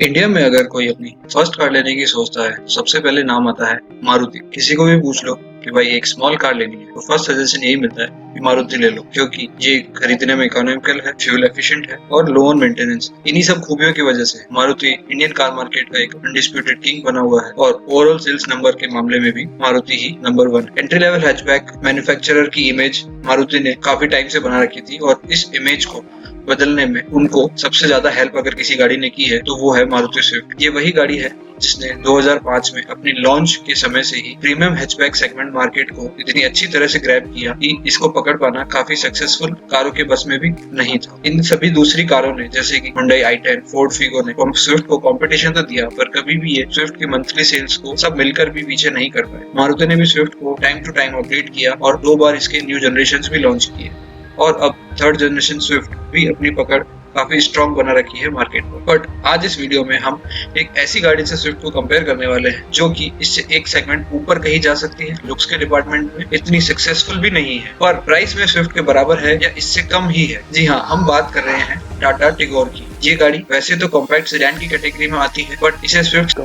India में अगर कोई अपनी फर्स्ट कार लेने की सोचता है तो सबसे पहले नाम आता है मारुति। किसी को भी पूछ लो कि भाई एक स्मॉल कार लेनी है तो फर्स्ट सजेशन यही मिलता है कि मारुति ले लो, क्योंकि ये खरीदने में इकोनॉमिकल है, फ्यूल एफिशिएंट है और लो ऑन मेंटेनेंस। इन्हीं सब खूबियों की वजह से मारुति इंडियन कार मार्केट का एक अनडिस्प्यूटेड किंग बना हुआ है और ओवरऑल सेल्स नंबर के मामले में भी मारुति ही number 1। Entry level hatchback manufacturer की इमेज मारुति ने काफी टाइम से बना रखी थी और इस इमेज को बदलने में उनको सबसे ज्यादा हेल्प अगर किसी गाड़ी ने की है तो वो है मारुति स्विफ्ट। ये वही गाड़ी है जिसने 2005 में अपनी लॉन्च के समय से ही प्रीमियम हैचबैक सेगमेंट मार्केट को इतनी अच्छी तरह से ग्रैब किया कि इसको पकड़ पाना काफी सक्सेसफुल कारों के बस में भी नहीं था। इन सभी दूसरी कारों ने जैसे कि Hyundai i10, फोर्ड फिगो ने स्विफ्ट को कंपटीशन तो दिया, पर कभी भी ये स्विफ्ट की मंथली सेल्स को सब मिलकर भी पीछे नहीं कर पाए। मारुति ने भी स्विफ्ट को टाइम टू टाइम अपडेट किया और 2 बार इसके न्यू जनरेशन भी लॉन्च किए और अब थर्ड जनरेशन स्विफ्ट भी अपनी पकड़ काफी स्ट्रॉन्ग बना रखी है मार्केट में। बट आज इस वीडियो में हम एक ऐसी गाड़ी से स्विफ्ट को कंपेयर करने वाले हैं जो कि इससे एक सेगमेंट ऊपर कहीं जा सकती है, लुक्स के डिपार्टमेंट में इतनी सक्सेसफुल भी नहीं है और प्राइस में स्विफ्ट के बराबर है या इससे कम ही है। जी हाँ, हम बात कर रहे हैं टाटा टिगोर की। ये गाड़ी वैसे तो कॉम्पैक्ट सेडान की कैटेगरी में आती है, बट इसे स्विफ्ट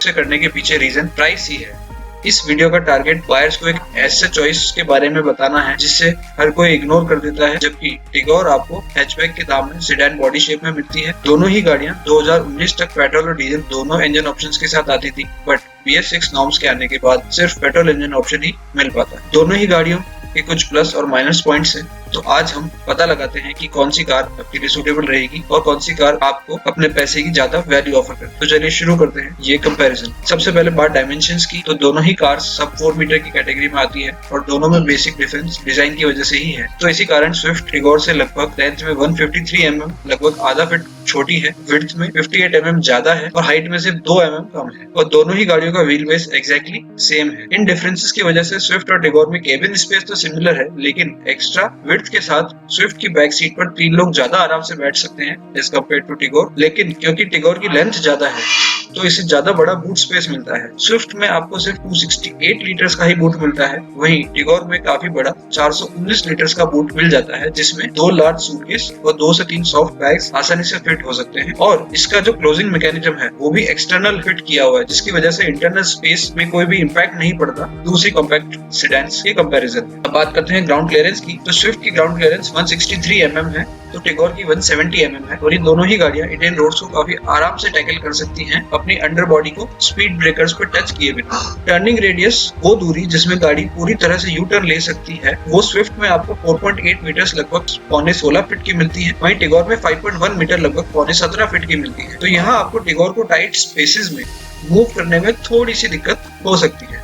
से करने के पीछे रीजन प्राइस ही है। इस वीडियो का टारगेट बायर्स को एक ऐसे चॉइस के बारे में बताना है जिससे हर कोई इग्नोर कर देता है, जबकि टिगोर आपको हैचबैक के दाम में सेडान बॉडी शेप में मिलती है। दोनों ही गाड़ियां 2019 तक पेट्रोल और डीजल दोनों इंजन ऑप्शंस के साथ आती थी, बट BS6 नॉर्म्स के आने के बाद सिर्फ पेट्रोल इंजन ऑप्शन ही मिल पाता है। दोनों ही गाड़ियों के कुछ प्लस और माइनस पॉइंट्स हैं, तो आज हम पता लगाते हैं कि कौन सी कार आपके लिए सूटेबल रहेगी और कौन सी कार आपको अपने पैसे की ज्यादा वैल्यू ऑफर करे। तो चलिए शुरू करते हैं ये कंपैरिजन। सबसे पहले बात डायमेंशंस की, तो दोनों ही कार्स सब 4 मीटर की कैटेगरी में आती है और दोनों में बेसिक डिफरेंस डिजाइन की वजह से ही है। तो इसी कारण स्विफ्ट टिगोर से लगभग लेंथ में 153 mm, लगभग आधा फीट छोटी है, विड्थ में 58 mm ज्यादा है और हाइट में सिर्फ 2 mm कम है और दोनों ही गाड़ियों का व्हील बेस एग्जैक्टली सेम है। इन डिफरेंसेस की वजह से स्विफ्ट और टिगोर में केबिन स्पेस तो सिमिलर है, लेकिन एक्स्ट्रा विड्थ के साथ स्विफ्ट की बैक सीट पर 3 लोग ज्यादा आराम से बैठ सकते हैं एज कम्पेयर टू टिगोर। लेकिन क्योंकि टिगोर की लेंथ ज्यादा है तो इसे ज्यादा बड़ा बूट स्पेस मिलता है। स्विफ्ट में आपको सिर्फ 268 लीटर्स का ही बूट मिलता है, वहीं टिगोर में काफी बड़ा 419 लीटर्स का बूट मिल जाता है, जिसमें 2 लार्ज सूटकेस और 2 से 3 सॉफ्ट बैग्स आसानी से फिट हो सकते हैं। और इसका जो क्लोजिंग मैकेनिज्म है वो भी एक्सटर्नल फिट किया हुआ है, जिसकी वजह से इंटरनल स्पेस में कोई भी इम्पैक्ट नहीं पड़ता दूसरी कॉम्पैक्ट सेडान्स के कंपैरिजन में। अब बात करते हैं ग्राउंड क्लियरेंस की, तो स्विफ्ट की ग्राउंड क्लियरेंस 163 mm है तो टिगोर की 170 mm है और ये दोनों ही गाड़ियां इंडियन रोड्स को काफी आराम से टैकल कर सकती हैं अपनी अंडर बॉडी को स्पीड ब्रेकर्स पर टच किए बिना। टर्निंग रेडियस, वो दूरी जिसमें गाड़ी पूरी तरह से यू टर्न ले सकती है, वो स्विफ्ट में आपको 4.8 मीटर्स लगभग 16.5 फीट की मिलती है, वहीं टिगोर में 5.1 मीटर लगभग 17.5 फीट की मिलती है। तो यहाँ आपको टिगोर को टाइट स्पेसेस में मूव करने में थोड़ी सी दिक्कत हो सकती है।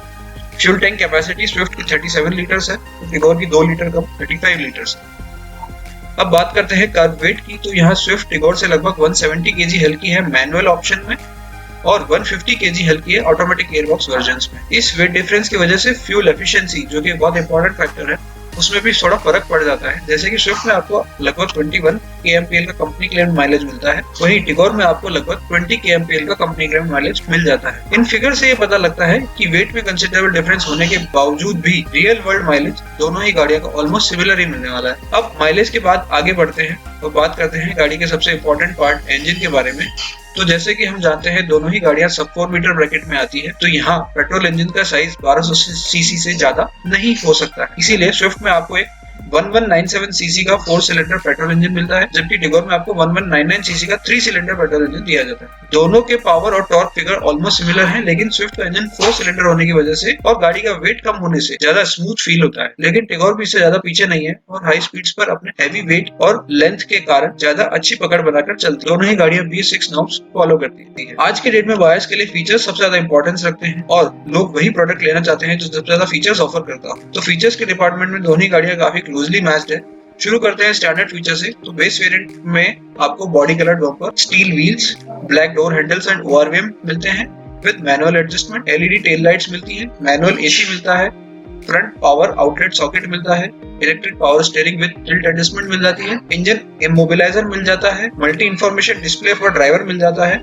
फ्यूल टैंक कैपेसिटी स्विफ्ट की 37 लीटर्स है तो टिगोर की 2 लीटर कम 35 लीटर्स है। अब बात करते हैं कर्व वेट की, तो यहाँ स्विफ्ट टिगोर से लगभग 170 kg हल्की है मैनुअल ऑप्शन में और 150 kg हल्की है ऑटोमेटिक एयरबॉक्स वर्जन्स में। इस वेट डिफरेंस की वजह से फ्यूल एफिशिएंसी, जो कि बहुत इंपॉर्टेंट फैक्टर है, उसमें भी थोड़ा फर्क पड़ जाता है। जैसे कि स्विफ्ट में आपको लगभग 21 kmpl का कंपनी क्लेम माइलेज मिलता है, वहीं टिगोर में आपको लगभग 20 kmpl का कंपनी क्लेम माइलेज मिल जाता है। इन फिगर से ये पता लगता है कि वेट में कंसिडरेबल डिफरेंस होने के बावजूद भी रियल वर्ल्ड माइलेज दोनों ही गाड़ियों का ऑलमोस्ट सिमिलर ही मिलने वाला है। अब माइलेज के बाद आगे बढ़ते हैं तो बात करते हैं गाड़ी के सबसे इंपॉर्टेंट पार्ट इंजन के बारे में। तो जैसे कि हम जानते हैं दोनों ही गाड़ियां सब 4 मीटर ब्रैकेट में आती है, तो यहाँ पेट्रोल इंजन का साइज 1200 सीसी से ज्यादा नहीं हो सकता है। इसीलिए स्विफ्ट में आपको एक 1197 सीसी का 4 सिलेंडर पेट्रोल इंजन मिलता है, जबकि टिगोर में आपको 1199 सीसी का 3 सिलेंडर पेट्रोल इंजन दिया जाता है। दोनों के पावर और टॉर्क फिगर ऑलमोस्ट सिमिलर है, लेकिन स्विफ्ट का इंजन 4 सिलेंडर होने की वजह से और गाड़ी का वेट कम होने से ज्यादा स्मूथ फील होता है, लेकिन टिगोर भी इससे ज्यादा पीछे नहीं है और हाई स्पीड्स पर अपने हैवी वेट और लेंथ के कारण ज्यादा अच्छी पकड़ बनाकर चलती है। दोनों ही गाड़ियां BS6 नॉर्म्स फॉलो करती है। आज के डेट में बायर्स के लिए फीचर्स सबसे ज्यादा इंपॉर्टेंस रखते हैं और लोग वही प्रोडक्ट लेना चाहते हैं जो सबसे ज्यादा फीचर्स ऑफर करता हो। तो फीचर्स के डिपार्टमेंट में दोनों ही गाड़ियां काफी क्लोजली मैच्ड है। शुरू करते हैं स्टैंडर्ड फीचर से, तो बेस वेरिएंट में आपको body coloured bumper, steel wheels, black door handles and ORVM मिलते हैं with manual adjustment. LED tail lights मिलती है, मैनुअल AC मिलता है, फ्रंट पावर आउटलेट सॉकेट मिलता है, electric power steering with tilt adjustment मिल जाती है, इंजन इमोबिलाइजर मिल जाता है, multi information display for driver मिल जाता है,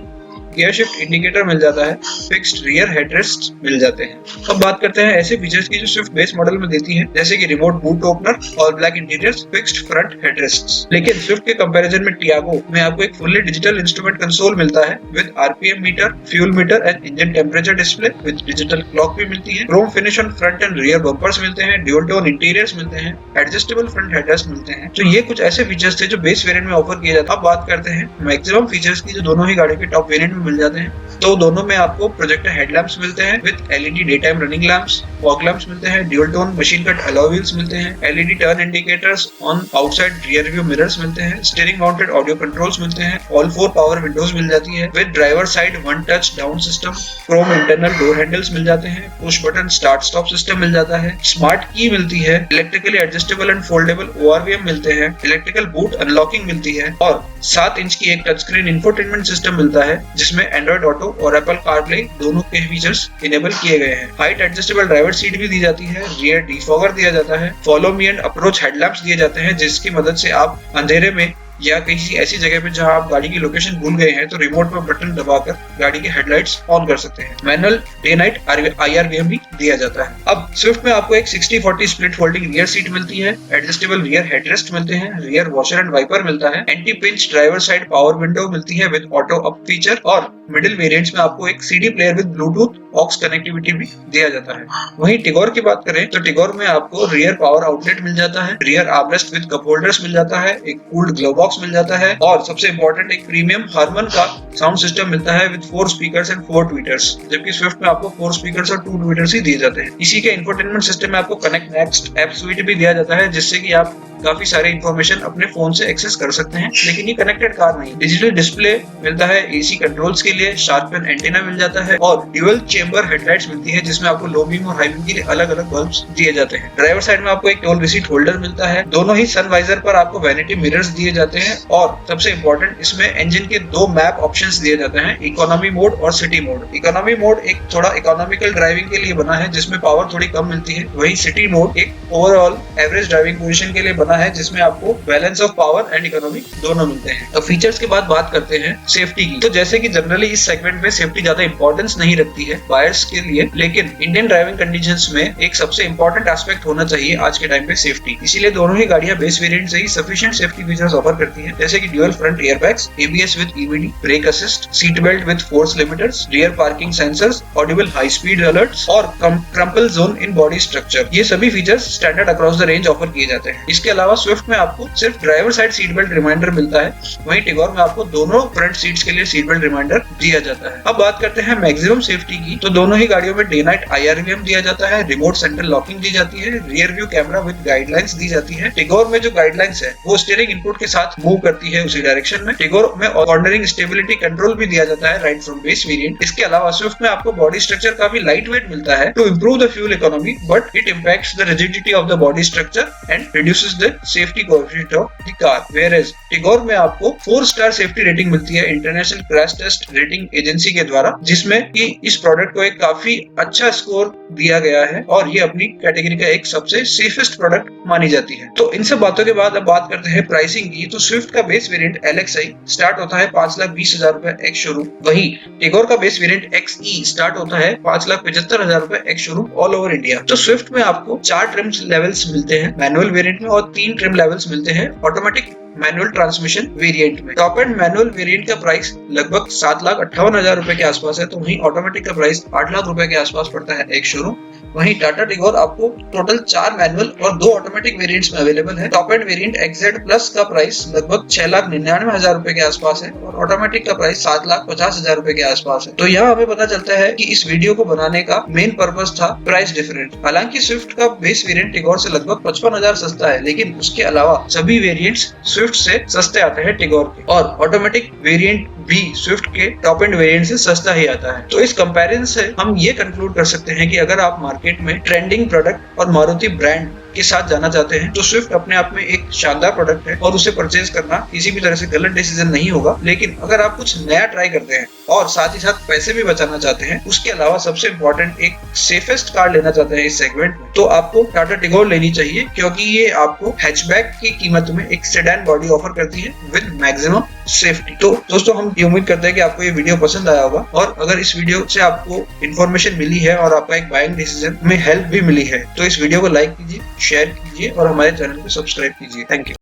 गियर शिफ्ट इंडिकेटर मिल जाता है, फिक्स्ड रियर हेडरेस्ट मिल जाते हैं। अब बात करते हैं ऐसे फीचर्स की जो स्विफ्ट बेस मॉडल में देती है, जैसे कि रिमोट बूट ओपनर और ब्लैक इंटीरियर्स, फिक्स्ड फ्रंट हेडरेस्ट्स। लेकिन स्विफ्ट के कंपैरिजन में टियागो में आपको एक फुल्ली डिजिटल इंस्ट्रूमेंट कंसोल मिलता है with RPM meter, fuel metre and engine temperature display with digital clock भी मिलती है। Chrome finish on front end rear bumpers मिलते हैं, ड्यूल टोन इंटीरियर्स मिलते हैं, एडजस्टेबल फ्रंट हेडरेस्ट मिलते हैं। तो ये कुछ ऐसे फीचर्स थे जो बेस वेरिएंट में ऑफर किए जाते हैं। अब बात करते हैं मैक्सिमम फीचर्स की जो दोनों ही गाड़ी के टॉप वेरिएंट में मिल जाते हैं। तो दोनों में आपको प्रोजेक्टर हेडलैम्प्स मिलते हैं with LED day time running lamps, fog lamps मिलते हैं, dual tone machine cut alloy wheels मिलते हैं, LED turn indicators on outside rear view mirrors मिलते हैं, स्टीयरिंग माउंटेड ऑडियो कंट्रोल्स मिलते हैं, ऑल 4 पावर विंडोज मिल जाती है with driver side one touch down system, chrome internal door handles मिल जाते हैं, push button start stop system मिल जाता है, स्मार्ट की मिलती है, electrically adjustable and foldable ORVM मिलते हैं, इलेक्ट्रिकल बूट अनलॉकिंग मिलती है और 7 इंच की एक टच स्क्रीन इंफोटेनमेंट सिस्टम मिलता है जिसमें एंड्रॉइड ऑटो और एप्पल कारप्ले दोनों के फीचर्स इनेबल किए गए हैं। हाइट एडजस्टेबल ड्राइवर सीट भी दी जाती है, रियर डिफॉगर दिया जाता है, follow me and approach headlamps दिए जाते हैं जिसकी मदद से आप अंधेरे में या किसी ऐसी जगह पे जहां आप गाड़ी की लोकेशन भूल गए हैं तो रिमोट पर बटन दबाकर गाड़ी के हेडलाइट्स ऑन कर सकते हैं। मैनुअल डे नाइट IRVM भी दिया जाता है। अब स्विफ्ट में आपको एक 60-40 स्प्लिट फोल्डिंग रियर सीट मिलती है, एडजस्टेबल रियर हेडरेस्ट मिलते हैं, रियर वॉशर एंड वाइपर मिलता है, anti pinch driver side power window मिलती है विद ऑटो अप फीचर और मिडिल वेरिएंट्स में आपको एक CD player with Bluetooth aux connectivity भी दिया जाता है। वहीं टिगोर की बात करें तो टिगोर में आपको रियर पावर आउटलेट मिल जाता है, rear armrest with cup holders मिल जाता है, एक कूल्ड ग्लोव बॉक्स मिल जाता है और सबसे इंपॉर्टेंट एक प्रीमियम हार्मन का साउंड सिस्टम मिलता है विद 4 स्पीकर्स एंड 4 ट्वीटर्स, जबकि स्विफ्ट में आपको 4 स्पीकर्स और 2 ट्वीटर्स ही दिए जाते हैं। इसी के इंफोटेनमेंट सिस्टम में आपको कनेक्ट नेक्स्ट ऐप स्विच भी दिया जाता है जिससे कि आप काफी सारे इंफॉर्मेशन अपने फोन से एक्सेस कर सकते हैं, लेकिन ये कनेक्टेड कार नहीं। डिजिटल डिस्प्ले मिलता है एसी कंट्रोल्स के लिए, शार्पन एंटीना मिल जाता है और ड्यूअल चेंबर हेडलाइट्स मिलती है जिसमें आपको लो बीम और हाई बीम के लिए अलग अलग बल्ब्स दिए जाते हैं। ड्राइवर साइड में आपको एक टोल रिसीट होल्डर मिलता है, दोनों ही सन वाइजर पर आपको वैनिटी मिरर्स दिए जाते हैं और सबसे इंपॉर्टेंट इसमें इंजन के 2 मैप ऑप्शंस दिए जाते हैं, इकोनॉमी मोड और सिटी मोड। इकोनॉमी मोड एक थोड़ा इकोनॉमिकल ड्राइविंग के लिए बना है जिसमें पावर थोड़ी कम मिलती है, वही सिटी मोड एक ओवरऑल एवरेज ड्राइविंग पोजीशन के लिए बना है जिसमें आपको balance of power and economy दोनों मिलते हैं। तो फीचर्स के बाद बात करते हैं सेफ्टी की। तो जैसे कि जनरली इस सेगमेंट में सेफ्टी ज्यादा इंपॉर्टेंस नहीं रखती है बायर्स के लिए, लेकिन इंडियन ड्राइविंग कंडीशंस में एक सबसे इंपॉर्टेंट एस्पेक्ट होना चाहिए आज के टाइम पे सेफ्टी। इसीलिए दोनों ही गाड़ियां बेस वेरिएंट से ही सफिशिएंट सेफ्टी फीचर्स ऑफर करती हैं, जैसे कि dual front airbags, ABS with EBD, brake assist, seat belt with force limiters, rear parking sensors, audible high speed alerts और crumple zone in body structure. ये सभी features standard across the range offer किए जाते हैं। इसके अलावा Swift में आपको सिर्फ driver side seat belt reminder मिलता है, वहीं टिगोर में आपको दोनों फ्रंट सीट्स के लिए सीट बेल्ट रिमाइंडर दिया जाता है। अब बात करते हैं मैक्सिमम सेफ्टी की। तो दोनों ही गाड़ियों में डे नाइट IRVM दिया जाता है, रिमोट सेंट्रल लॉकिंग दी जाती है, rear view camera with guidelines दी जाती है। टिगोर में जो गाइडलाइंस है वो स्टीयरिंग इनपुट के साथ मूव करती है उसी डायरेक्शन में। टिगोर में कॉर्नरिंग स्टेबिलिटी कंट्रोल भी दिया जाता है राइट फ्रॉम बेस वेरिएंट। इसके अलावा स्विफ्ट में आपको बॉडी स्ट्रक्चर काफी लाइट वेट मिलता है to improve the fuel economy, but it impacts the rigidity of the body structure and reduces the safety coefficient of the car. Whereas Tigor में आपको 4 star safety rating मिलती है international crash test rating agency के द्वारा, जिसमें कि इस product को एक काफी अच्छा स्कोर दिया गया है और ये अपनी कैटेगरी का एक सबसे सेफेस्ट प्रोडक्ट मानी जाती है। तो इन सब बातों के बाद अब बात करते हैं प्राइसिंग की। तो स्विफ्ट का बेस वेरिएंट LXi स्टार्ट होता है 5,20,000 रुपए एक्स शोरूम, वही टिगोर का बेस वेरिएंट XE स्टार्ट होता है 5,75,000 रुपए ex showroom all over India. तो स्विफ्ट में आपको 4 ट्रिम लेवल्स मिलते हैं मैनुअल वेरिएंट में और 3 ट्रिम लेवल्स मिलते हैं ऑटोमेटिक मैनुअल ट्रांसमिशन वेरिएंट में। टॉप एंड मैनुअल वेरिएंट का प्राइस लगभग 7,58,000 रुपए के आसपास है, तो वहीं ऑटोमेटिक का प्राइस 8 लाख रुपए के आसपास पड़ता है एक शोरूम। वहीं टाटा टिगोर आपको टोटल 4 मैनुअल और 2 ऑटोमेटिक वेरिएंट्स में अवेलेबल है। Top end variant XZ plus का प्राइस लगभग 6,99,000 रुपए के आसपास है और ऑटोमेटिक का प्राइस 7,50,000 रुपए के आसपास है। तो यहाँ हमें पता चलता है कि इस वीडियो को बनाने का मेन पर्पस था प्राइस डिफरेंस। हालांकि स्विफ्ट का बेस वेरिएंट टिगोर से लगभग 55,000 सस्ता है, लेकिन उसके अलावा सभी वेरिएंट्स स्विफ्ट से सस्ते आते हैं टिगोर के, और ऑटोमेटिक वेरिएंट भी स्विफ्ट के टॉप एंड वेरिएंट से सस्ता ही आता है। तो इस कंपैरिजन से हम ये कंक्लूड कर सकते हैं कि अगर आप मार्केट में ट्रेंडिंग प्रोडक्ट और मारुति ब्रांड के साथ जाना चाहते हैं तो स्विफ्ट अपने आप में एक शानदार प्रोडक्ट है और उसे परचेज करना किसी भी तरह से गलत डिसीजन नहीं होगा। लेकिन अगर आप कुछ नया ट्राई करते हैं और साथ ही साथ पैसे भी बचाना चाहते हैं, उसके अलावा सबसे इम्पोर्टेंट एक सेफेस्ट कार लेना चाहते हैं इस सेगमेंट में, तो आपको टाटा टिगोर लेनी चाहिए, क्योंकि ये आपको हैचबैक की कीमत में एक सेडान बॉडी ऑफर करती है विद मैक्सिमम सेफ्टी। तो दोस्तों हम ये उम्मीद करते हैं कि आपको ये वीडियो पसंद आया होगा, और अगर इस वीडियो से आपको इन्फॉर्मेशन मिली है और आपका एक बाइंग डिसीजन में हेल्प भी मिली है तो इस वीडियो को लाइक कीजिए, शेयर कीजिए और हमारे चैनल को सब्सक्राइब कीजिए। Thank you.